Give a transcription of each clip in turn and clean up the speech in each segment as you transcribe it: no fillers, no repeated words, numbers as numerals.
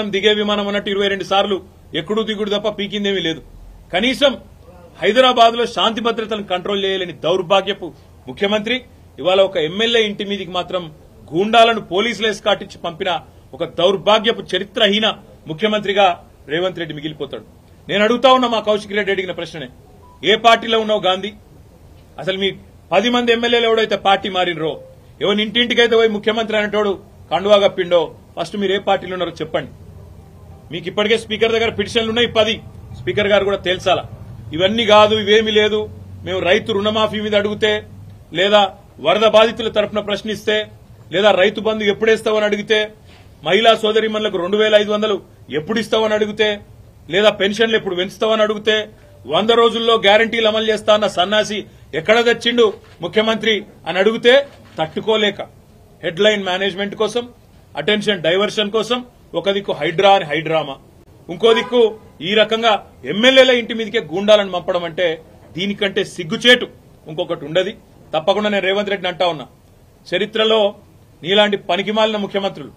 దిగే విమానం అన్నట్టు 22 సార్లు ఎక్కడూ దిగుడు తప్ప పీకిందేమీ లేదు. కనీసం హైదరాబాద్ లో శాంతి భద్రతలను కంట్రోల్ చేయలేని దౌర్భాగ్యపు ముఖ్యమంత్రి ఇవాళ ఒక ఎమ్మెల్యే ఇంటి మీదికి మాత్రం గూండాలను పోలీసులు ఎస్కాటించి పంపిన ఒక దౌర్భాగ్యపు చరిత్రహీన ముఖ్యమంత్రిగా రేవంత్ రెడ్డి మిగిలిపోతాడు. నేను అడుగుతా ఉన్నా మా కౌశిక్ రెడ్డి అడిగిన ప్రశ్ననే, ఏ పార్టీలో ఉన్నావు గాంధీ? అసలు మీ 10 మంది ఎమ్మెల్యేలు ఎవడైతే పార్టీ మారినరో, ఎవరి ఇంటింటికైతే పోయి ముఖ్యమంత్రి అనేటోడు కండువా కప్పిండో, ఫస్ట్ మీరు ఏ పార్టీలో ఉన్నారో చెప్పండి. మీకు ఇప్పటికే స్పీకర్ దగ్గర పిటిషన్లు ఉన్నాయి 10. స్పీకర్ గారు కూడా తేల్చాలా. ఇవన్నీ కాదు, ఇవేమీ లేదు, మేము రైతు రుణమాఫీ మీద అడిగితే, లేదా వరద బాధితుల తరఫున ప్రశ్నిస్తే, లేదా రైతు బంధు ఎప్పుడేస్తావని అడిగితే, మహిళా సోదరిమణులకు 2500 ఎప్పుడు ఇస్తావని అడిగితే, లేదా పెన్షన్లు ఎప్పుడు పెంచుతావని అడిగితే, 100 రోజుల్లో గ్యారంటీలు అమలు చేస్తా అన్న సన్నాసి ఎక్కడ తెచ్చిండు ముఖ్యమంత్రి అని అడిగితే తట్టుకోలేక హెడ్లైన్ మేనేజ్మెంట్ కోసం, అటెన్షన్ డైవర్షన్ కోసం ఒక దిక్కు హైడ్రా అని హైడ్రామా, ఇంకో దిక్కు ఈ రకంగా ఎమ్మెల్యేల ఇంటి మీదకే గూండాలను పంపడం అంటే దీనికంటే సిగ్గుచేటు ఇంకొకటి ఉండదు. తప్పకుండా నేను రేవంత్ రెడ్డిని అంటా ఉన్నా, చరిత్రలో నీలాంటి పనికిమాలిన ముఖ్యమంత్రులు,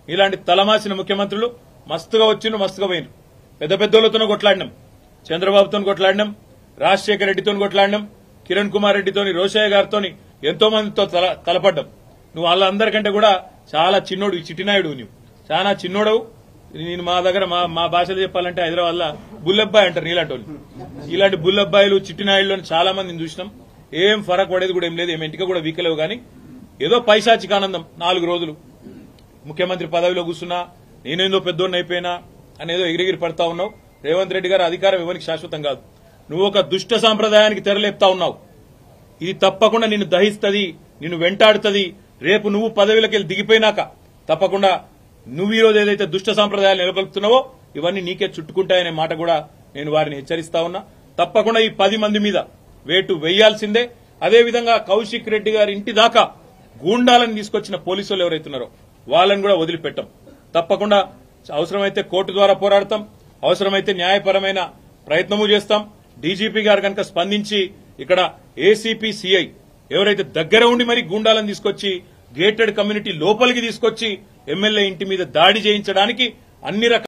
నీలాంటి తలమాసిన ముఖ్యమంత్రులు మస్తుగా వచ్చిండ్రు, మస్తుగా పోయినరు. పెద్ద పెద్దోళ్లతోనూ కొట్లాడినాం, చంద్రబాబుతో కొట్లాడినాం, రాజశేఖర రెడ్డితో కొట్లాడినాం, కిరణ్ కుమార్ రెడ్డితోని, రోషయ్య గారితో ఎంతో మందితో తలపడ్డాం. నువ్వు వాళ్ళందరికంటే కూడా చాలా చిన్నోడు, ఈ చిట్టినాయుడు, నువ్వు చాలా చిన్నోడవు. నేను మా దగ్గర మా భాషలో చెప్పాలంటే హైదరాబాద్ లో బుల్లబ్బాయి అంటారు నీలాంటి వాళ్ళు. ఇలాంటి బుల్లబ్బాయిలు చిట్టినాయుళ్ళు అని చాలా మందిని చూసినాం. ఏం ఫరక్ పడేది కూడా ఏం లేదు, ఏం ఇంటికి కూడా వీకలేవు. కానీ ఏదో పైశాచిక ఆనందం, 4 రోజులు ముఖ్యమంత్రి పదవిలో కూర్చున్నా, నేనేందో పెద్దోడిని అయిపోయినా అనేదో ఎగిరిగిరి పడతా ఉన్నావు. రేవంత్ రెడ్డి గారు అధికారం ఎవరికి శాశ్వతం కాదు. నువ్వు ఒక దుష్ట సాంప్రదాయానికి తెరలేపుతా ఉన్నావు. ఇది తప్పకుండా నిన్ను దహిస్తుంది, నిన్ను వెంటాడుతుంది. రేపు నువ్వు పదవిలోకి దిగిపోయినాక తప్పకుండా నువ్వు ఈ రోజు ఏదైతే దుష్ట సాంప్రదాయాలు నెలకొల్పుతున్నావో ఇవన్నీ నీకే చుట్టుకుంటాయనే మాట కూడా నేను వారిని హెచ్చరిస్తా ఉన్నా. తప్పకుండా ఈ 10 మంది మీద వేటు వేయాల్సిందే. అదేవిధంగా కౌశిక్ రెడ్డి గారి ఇంటి దాకా గూండాలను తీసుకొచ్చిన పోలీసులు ఎవరైతున్నారో వాళ్ళని కూడా వదిలిపెట్టాం. తప్పకుండా అవసరమైతే కోర్టు ద్వారా పోరాడతాం, అవసరమైతే న్యాయపరమైన ప్రయత్నము చేస్తాం. డీజీపీ గారు కనుక స్పందించి ఇక్కడ ఏసీపీ సిఐ ఎవరైతే దగ్గర ఉండి మరి గూండాలను తీసుకొచ్చి గేటెడ్ కమ్యూనిటీ లోపలికి తీసుకొచ్చి ఎమ్మెల్యే ఇంటి మీద దాడి చేయించడానికి అన్ని రకాల